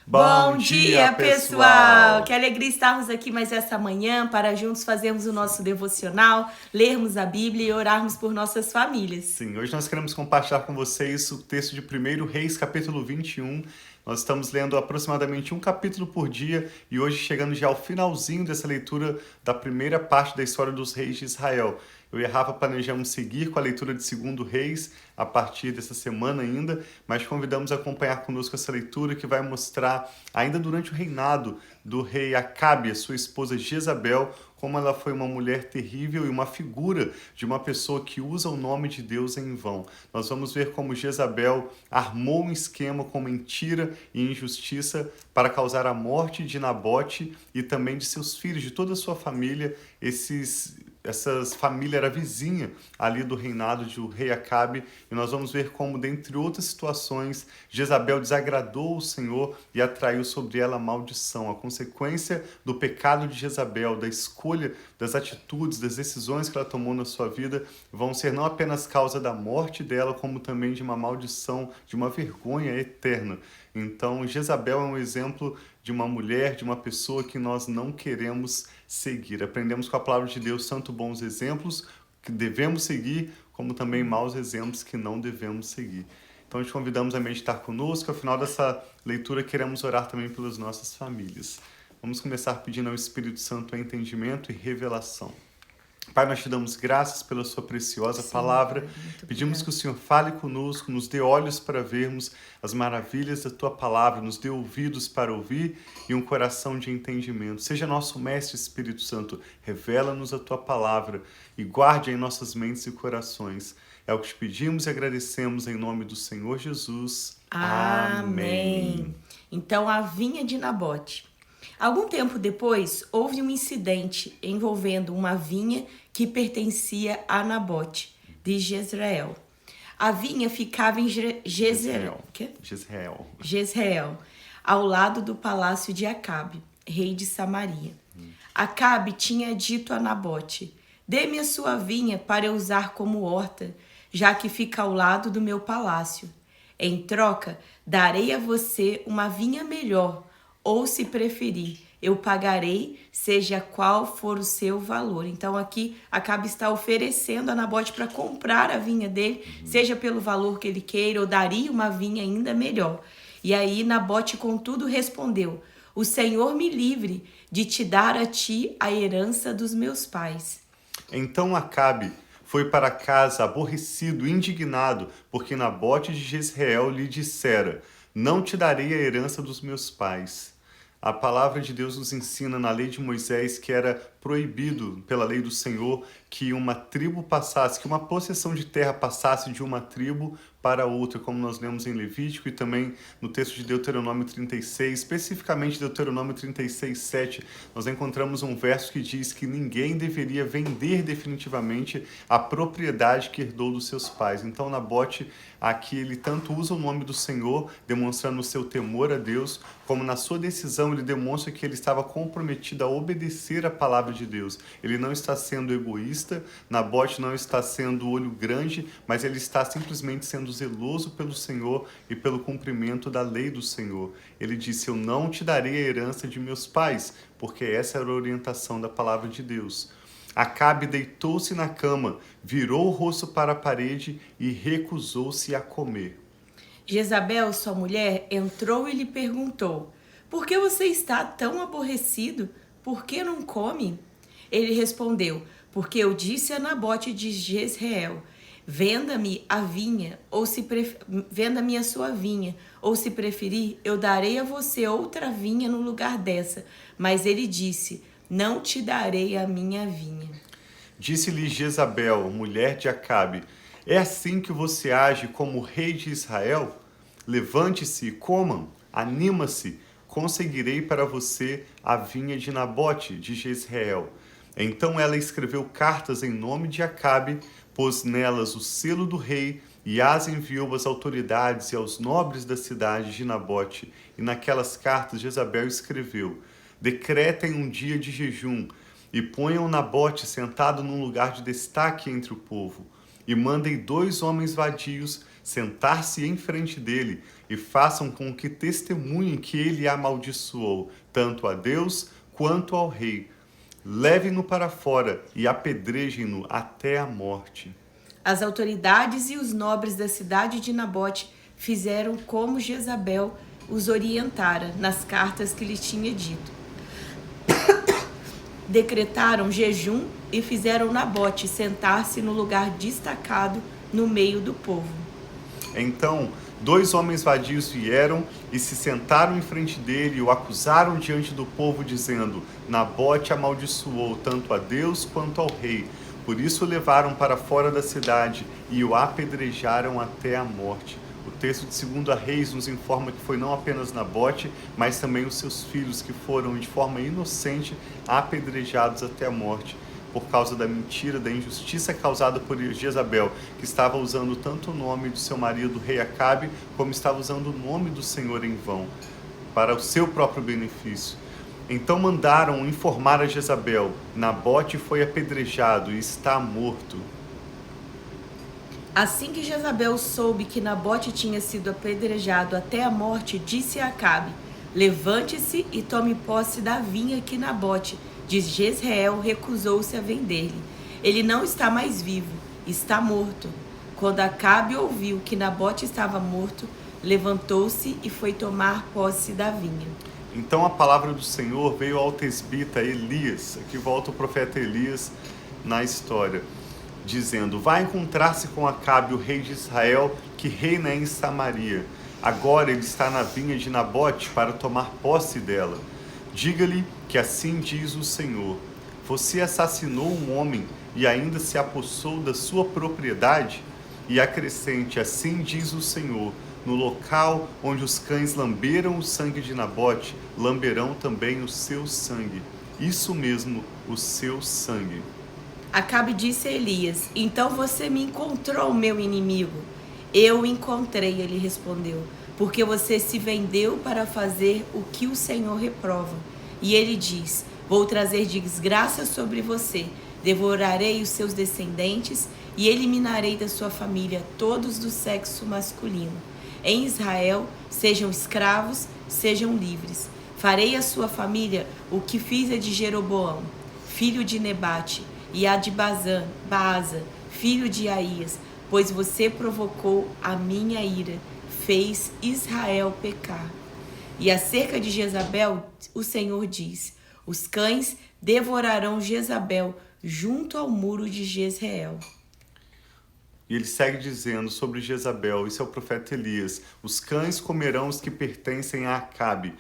Bom dia, pessoal! Que alegria estarmos aqui mais essa manhã para juntos fazermos o nosso devocional, lermos a Bíblia e orarmos por nossas famílias. Sim, hoje nós queremos compartilhar com vocês o texto de 1 Reis, capítulo 21. Nós estamos lendo aproximadamente um capítulo por dia e hoje chegando já ao finalzinho dessa leitura da primeira parte da história dos reis de Israel. Eu e a Rafa planejamos seguir com a leitura de 2 Reis a partir dessa semana ainda, mas convidamos a acompanhar conosco essa leitura que vai mostrar, ainda durante o reinado do rei Acabe, a sua esposa Jezabel, como ela foi uma mulher terrível e uma figura de uma pessoa que usa o nome de Deus em vão. Nós vamos ver como Jezabel armou um esquema com mentira e injustiça para causar a morte de Nabote e também de seus filhos, de toda a sua família. Essa família era vizinha ali do reinado do rei Acabe, e nós vamos ver como, dentre outras situações, Jezabel desagradou o Senhor e atraiu sobre ela a maldição. A consequência do pecado de Jezabel, da escolha, das atitudes, das decisões que ela tomou na sua vida, vão ser não apenas causa da morte dela, como também de uma maldição, de uma vergonha eterna. Então, Jezabel é um exemplo de uma mulher, de uma pessoa que nós não queremos seguir. Aprendemos com a palavra de Deus tanto bons exemplos que devemos seguir, como também maus exemplos que não devemos seguir. Então, te convidamos a meditar conosco. Ao final dessa leitura, queremos orar também pelas nossas famílias. Vamos começar pedindo ao Espírito Santo entendimento e revelação. Pai, nós te damos graças pela sua preciosa palavra. Pedimos que o Senhor fale conosco, nos dê olhos para vermos as maravilhas da tua palavra, nos dê ouvidos para ouvir e um coração de entendimento. Seja nosso Mestre Espírito Santo, revela-nos a tua palavra e guarde em nossas mentes e corações. É o que te pedimos e agradecemos em nome do Senhor Jesus. Amém. Então, a vinha de Nabote. Algum tempo depois, houve um incidente envolvendo uma vinha que pertencia a Nabote, de Jezreel. A vinha ficava em Jezreel, ao lado do palácio de Acabe, rei de Samaria. Acabe tinha dito a Nabote: dê-me a sua vinha para eu usar como horta, já que fica ao lado do meu palácio. Em troca, darei a você uma vinha melhor, ou se preferir, eu pagarei, seja qual for o seu valor. Então aqui Acabe está oferecendo a Nabote para comprar a vinha dele, seja pelo valor que ele queira, ou daria uma vinha ainda melhor. E aí Nabote, contudo, respondeu: o Senhor me livre de te dar a ti a herança dos meus pais. Então Acabe foi para casa aborrecido, indignado, porque Nabote de Jezreel lhe dissera: não te darei a herança dos meus pais. A palavra de Deus nos ensina na lei de Moisés que era proibido pela lei do Senhor que uma tribo passasse, que uma possessão de terra passasse de uma tribo para outra, como nós lemos em Levítico e também no texto de Deuteronômio 36, especificamente Deuteronômio 36, 7, nós encontramos um verso que diz que ninguém deveria vender definitivamente a propriedade que herdou dos seus pais. Então Nabote aqui ele tanto usa o nome do Senhor, demonstrando o seu temor a Deus, como na sua decisão ele demonstra que ele estava comprometido a obedecer a palavra de Deus. Ele não está sendo egoísta, Nabote não está sendo olho grande, mas ele está simplesmente sendo zeloso pelo Senhor e pelo cumprimento da lei do Senhor. Ele disse: eu não te darei a herança de meus pais, porque essa era a orientação da palavra de Deus. Acabe deitou-se na cama, virou o rosto para a parede e recusou-se a comer. Jezabel, sua mulher, entrou e lhe perguntou: por que você está tão aborrecido? Por que não come? Ele respondeu: porque eu disse a Nabote de Jezreel: venda-me a vinha, venda-me a sua vinha, ou se preferir, eu darei a você outra vinha no lugar dessa. Mas ele disse: não te darei a minha vinha. Disse-lhe Jezabel, mulher de Acabe: é assim que você age como rei de Israel? Levante-se e comam, anima-se, conseguirei para você a vinha de Nabote de Jezreel. Então ela escreveu cartas em nome de Acabe, pôs nelas o selo do rei e as enviou às autoridades e aos nobres da cidade de Nabote. E naquelas cartas Jezabel escreveu: decretem um dia de jejum e ponham Nabote sentado num lugar de destaque entre o povo. E mandem 2 homens vadios sentar-se em frente dele e façam com que testemunhem que ele amaldiçoou, tanto a Deus quanto ao rei. Levem-no para fora e apedrejem-no até a morte. As autoridades e os nobres da cidade de Nabote fizeram como Jezabel os orientara nas cartas que lhe tinha dito. Decretaram jejum e fizeram Nabote sentar-se no lugar destacado no meio do povo. Então 2 homens vadios vieram e se sentaram em frente dele e o acusaram diante do povo, dizendo: Nabote amaldiçoou tanto a Deus quanto ao rei. Por isso o levaram para fora da cidade e o apedrejaram até a morte. O texto de 2 Reis nos informa que foi não apenas Nabote, mas também os seus filhos, que foram de forma inocente apedrejados até a morte, por causa da mentira, da injustiça causada por Jezabel, que estava usando tanto o nome do seu marido, o rei Acabe, como estava usando o nome do Senhor em vão, para o seu próprio benefício. Então mandaram informar a Jezabel: Nabote foi apedrejado e está morto. Assim que Jezabel soube que Nabote tinha sido apedrejado até a morte, disse a Acabe: Levante-se e tome posse da vinha que Nabote de Jezreel recusou-se a vender-lhe. Ele não está mais vivo, está morto. Quando Acabe ouviu que Nabote estava morto, levantou-se e foi tomar posse da vinha. Então a palavra do Senhor veio ao tesbita Elias, aqui volta o profeta Elias na história, dizendo: vai encontrar-se com Acabe, o rei de Israel, que reina em Samaria. Agora ele está na vinha de Nabote para tomar posse dela. Diga-lhe que assim diz o Senhor: você assassinou um homem e ainda se apossou da sua propriedade? E acrescente: assim diz o Senhor: no local onde os cães lamberam o sangue de Nabote, lamberão também o seu sangue. Isso mesmo, o seu sangue. Acabe disse a Elias: então você me encontrou, meu inimigo. Eu o encontrei, ele respondeu, porque você se vendeu para fazer o que o Senhor reprova. E ele diz: vou trazer desgraça sobre você, devorarei os seus descendentes e eliminarei da sua família todos do sexo masculino. Em Israel, sejam escravos, sejam livres. Farei à sua família o que fiz a de Jeroboão, filho de Nebate, e a de Baasa, filho de Aías, pois você provocou a minha ira, fez Israel pecar. E acerca de Jezabel, o Senhor diz: os cães devorarão Jezabel junto ao muro de Jezreel. E ele segue dizendo sobre Jezabel, isso é o profeta Elias: os cães comerão os que pertencem a Acabe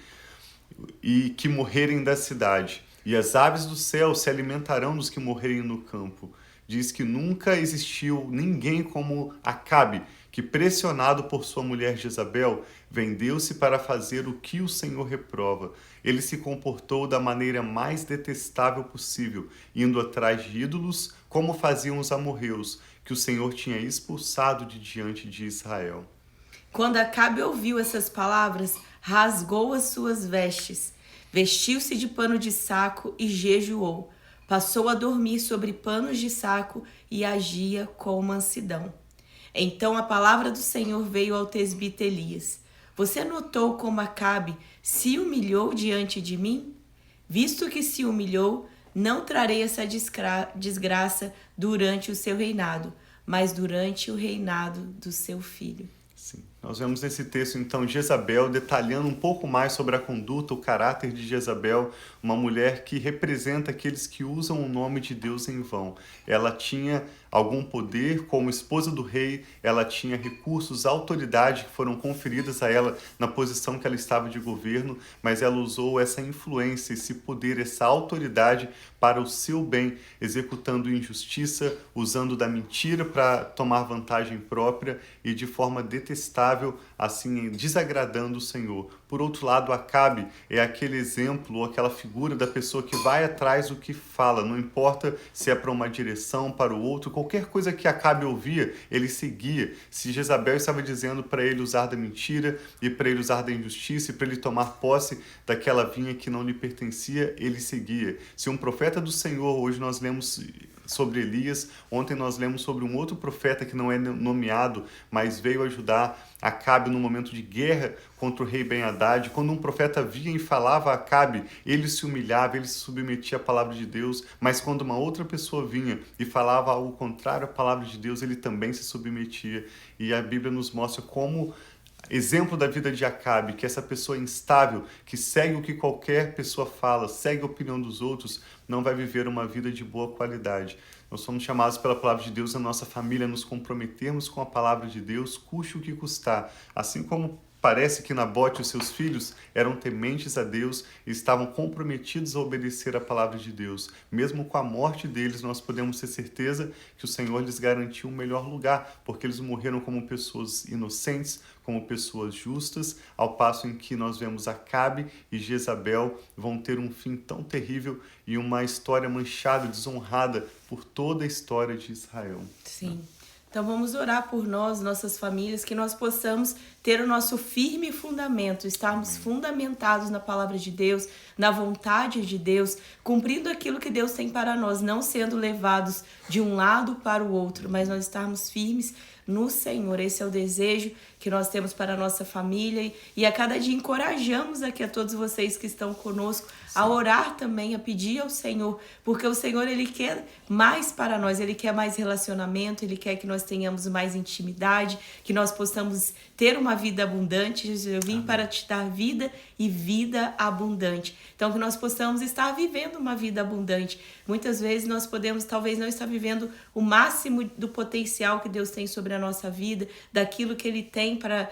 e que morrerem da cidade, e as aves do céu se alimentarão dos que morrerem no campo. Diz que nunca existiu ninguém como Acabe, que, pressionado por sua mulher Jezabel, vendeu-se para fazer o que o Senhor reprova. Ele se comportou da maneira mais detestável possível, indo atrás de ídolos, como faziam os amorreus, que o Senhor tinha expulsado de diante de Israel. Quando Acabe ouviu essas palavras, rasgou as suas vestes, vestiu-se de pano de saco e jejuou. Passou a dormir sobre panos de saco e agia com mansidão. Então a palavra do Senhor veio ao tesbita Elias: você notou como Acabe se humilhou diante de mim? Visto que se humilhou, não trarei essa desgraça durante o seu reinado, mas durante o reinado do seu filho. Sim. Nós vemos nesse texto, então, Jezabel detalhando um pouco mais sobre a conduta, o caráter de Jezabel, uma mulher que representa aqueles que usam o nome de Deus em vão. Ela tinha algum poder, como esposa do rei, ela tinha recursos, autoridade que foram conferidas a ela na posição que ela estava de governo, mas ela usou essa influência, esse poder, essa autoridade para o seu bem, executando injustiça, usando da mentira para tomar vantagem própria e de forma detestável, assim desagradando o Senhor. Por outro lado, Acabe é aquele exemplo ou aquela figura da pessoa que vai atrás do que fala, não importa se é para uma direção, para o outro, qualquer coisa que Acabe ouvia, ele seguia. Se Jezabel estava dizendo para ele usar da mentira e para ele usar da injustiça e para ele tomar posse daquela vinha que não lhe pertencia, ele seguia. Se um profeta do Senhor, hoje nós lemos sobre Elias. Ontem nós lemos sobre um outro profeta que não é nomeado, mas veio ajudar Acabe no momento de guerra contra o rei Ben-Hadad. Quando um profeta vinha e falava a Acabe, ele se humilhava, ele se submetia à palavra de Deus, mas quando uma outra pessoa vinha e falava algo contrário à palavra de Deus, ele também se submetia. E a Bíblia nos mostra como exemplo da vida de Acabe, que essa pessoa instável, que segue o que qualquer pessoa fala, segue a opinião dos outros, não vai viver uma vida de boa qualidade. Nós somos chamados pela palavra de Deus, a nossa família, a nos comprometermos com a palavra de Deus, custe o que custar. Assim como parece que Nabote e os seus filhos eram tementes a Deus e estavam comprometidos a obedecer a palavra de Deus. Mesmo com a morte deles, nós podemos ter certeza que o Senhor lhes garantiu um melhor lugar, porque eles morreram como pessoas inocentes, como pessoas justas, ao passo em que nós vemos Acabe e Jezabel vão ter um fim tão terrível e uma história manchada, desonrada por toda a história de Israel. Sim. Então vamos orar por nós, nossas famílias, que nós possamos ter o nosso firme fundamento, estarmos fundamentados na palavra de Deus, na vontade de Deus, cumprindo aquilo que Deus tem para nós, não sendo levados de um lado para o outro, mas nós estarmos firmes no Senhor. Esse é o desejo que nós temos para a nossa família e a cada dia encorajamos aqui a todos vocês que estão conosco a orar também, a pedir ao Senhor, porque o Senhor, Ele quer mais para nós, Ele quer mais relacionamento, Ele quer que nós tenhamos mais intimidade, que nós possamos ter uma vida abundante. Jesus, eu vim para te dar vida e vida abundante. Então, que nós possamos estar vivendo uma vida abundante. Muitas vezes nós podemos, talvez, não estar vivendo o máximo do potencial que Deus tem sobre a nossa vida, daquilo que Ele tem para...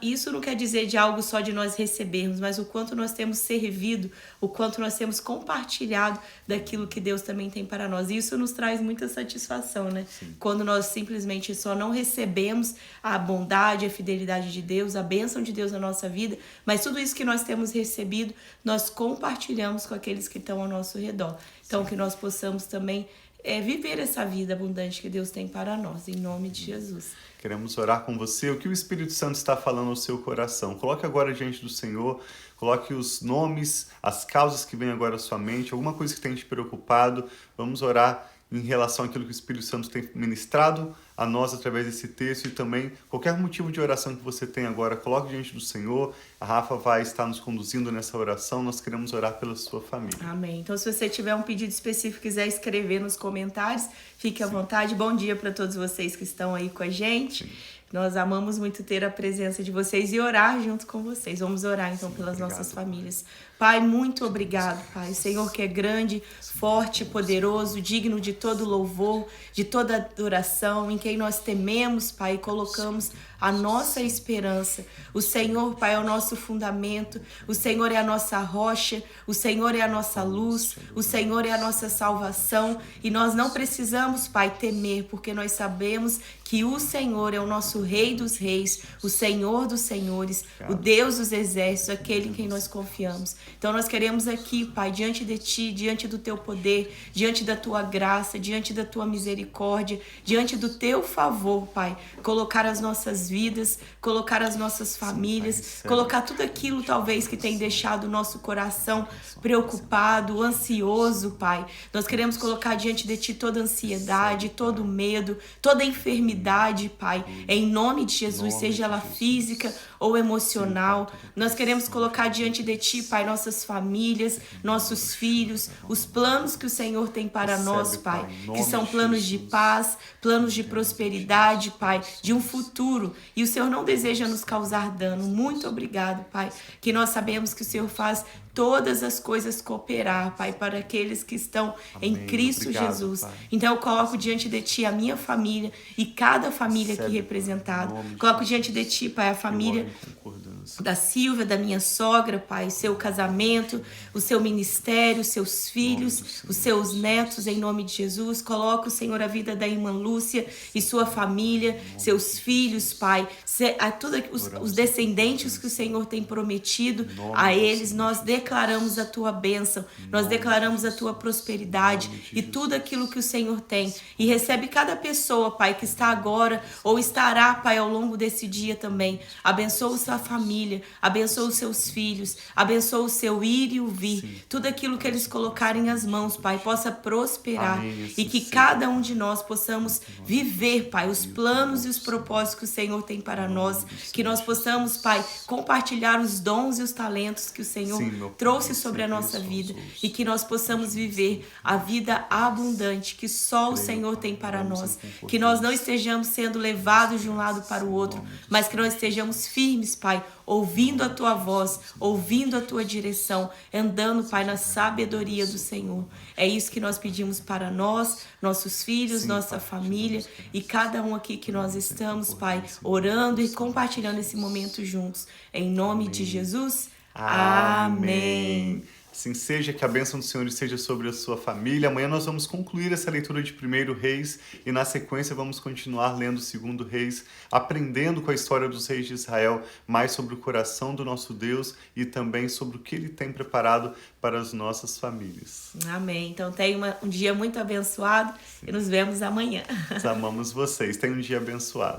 Isso não quer dizer de algo só de nós recebermos, mas o quanto nós temos servido, o quanto nós temos compartilhado daquilo que Deus também tem para nós. E isso nos traz muita satisfação, né? Sim. Quando nós simplesmente só não recebemos a bondade, a fidelidade de Deus, a bênção de Deus na nossa vida, mas tudo isso que nós temos recebido, nós compartilhamos com aqueles que estão ao nosso redor. Então, sim, que nós possamos também viver essa vida abundante que Deus tem para nós, em nome de Jesus. Queremos orar com você. O que o Espírito Santo está falando no seu coração? Coloque agora diante do Senhor, coloque os nomes, as causas que vêm agora à sua mente, alguma coisa que tem te preocupado. Vamos orar em relação àquilo que o Espírito Santo tem ministrado a nós através desse texto e também qualquer motivo de oração que você tem agora, coloque diante do Senhor. A Rafa vai estar nos conduzindo nessa oração, nós queremos orar pela sua família. Amém. Então, se você tiver um pedido específico, quiser escrever nos comentários, fique à vontade. Bom dia para todos vocês que estão aí com a gente. Sim. Nós amamos muito ter a presença de vocês e orar junto com vocês. Vamos orar, então, pelas nossas famílias. Pai, muito obrigado, Pai. Senhor que é grande, forte, poderoso, digno de todo louvor, de toda adoração, em quem nós tememos, Pai, e colocamos a nossa esperança. O Senhor, Pai, é o nosso fundamento. O Senhor é a nossa rocha. O Senhor é a nossa luz. O Senhor é a nossa salvação. E nós não precisamos, Pai, temer, porque nós sabemos que o Senhor é o nosso Rei dos Reis, o Senhor dos Senhores, o Deus dos Exércitos, aquele em quem nós confiamos. Então nós queremos aqui, Pai, diante de Ti, diante do Teu poder, diante da Tua graça, diante da Tua misericórdia, diante do Teu favor, Pai, colocar as nossas vidas, colocar as nossas famílias, colocar tudo aquilo talvez que tem deixado o nosso coração preocupado, ansioso, Pai. Nós queremos colocar diante de Ti toda ansiedade, todo medo, toda enfermidade, Pai, em nome de Jesus, seja ela física ou emocional. Nós queremos colocar diante de Ti, Pai, nossas famílias, nossos filhos, os planos que o Senhor tem para nós, Pai, que são planos de paz, planos de prosperidade, Pai, de um futuro. E o Senhor não deseja nos causar dano. Muito obrigado, Pai, que nós sabemos que o Senhor faz todas as coisas cooperar, Pai, para aqueles que estão em Cristo Jesus. Pai. Então eu coloco diante de Ti a minha família e cada família aqui representada. Coloco diante de Ti, Pai, a família da Silvia, da minha sogra, Pai, seu casamento, o seu ministério, os seus filhos, os seus netos, em nome de Jesus. Coloco, Senhor, a vida da irmã Lúcia e sua família, seus filhos, Pai, a todos os descendentes que o Senhor tem prometido a eles. Nós declaramos a Tua bênção, nós declaramos a Tua prosperidade e tudo aquilo que o Senhor tem. E recebe cada pessoa, Pai, que está agora ou estará, Pai, ao longo desse dia também. Abençoa sua família, família, abençoa os seus filhos, abençoa o seu ir e o vir. Sim. Tudo aquilo que eles colocarem as mãos, Pai, possa prosperar. Amém, E que assim cada um de nós possamos viver, Pai, os planos e os propósitos que o Senhor tem para nós. Que nós possamos, Pai, compartilhar os dons e os talentos que o Senhor trouxe sobre a nossa vida. E que nós possamos viver a vida abundante que só o Senhor tem para nós. Que nós não estejamos sendo levados de um lado para o outro, mas que nós estejamos firmes, Pai, ouvindo a Tua voz, ouvindo a Tua direção, andando, Pai, na sabedoria do Senhor. É isso que nós pedimos para nós, nossos filhos, nossa família e cada um aqui que nós estamos, Pai, orando e compartilhando esse momento juntos. Em nome de Jesus, amém. Assim seja, que a bênção do Senhor esteja sobre a sua família. Amanhã nós vamos concluir essa leitura de 1 Reis e na sequência vamos continuar lendo 2 Reis, aprendendo com a história dos reis de Israel, mais sobre o coração do nosso Deus e também sobre o que Ele tem preparado para as nossas famílias. Amém. Então tenha um dia muito abençoado e nos vemos amanhã. Nós amamos vocês. Tenha um dia abençoado.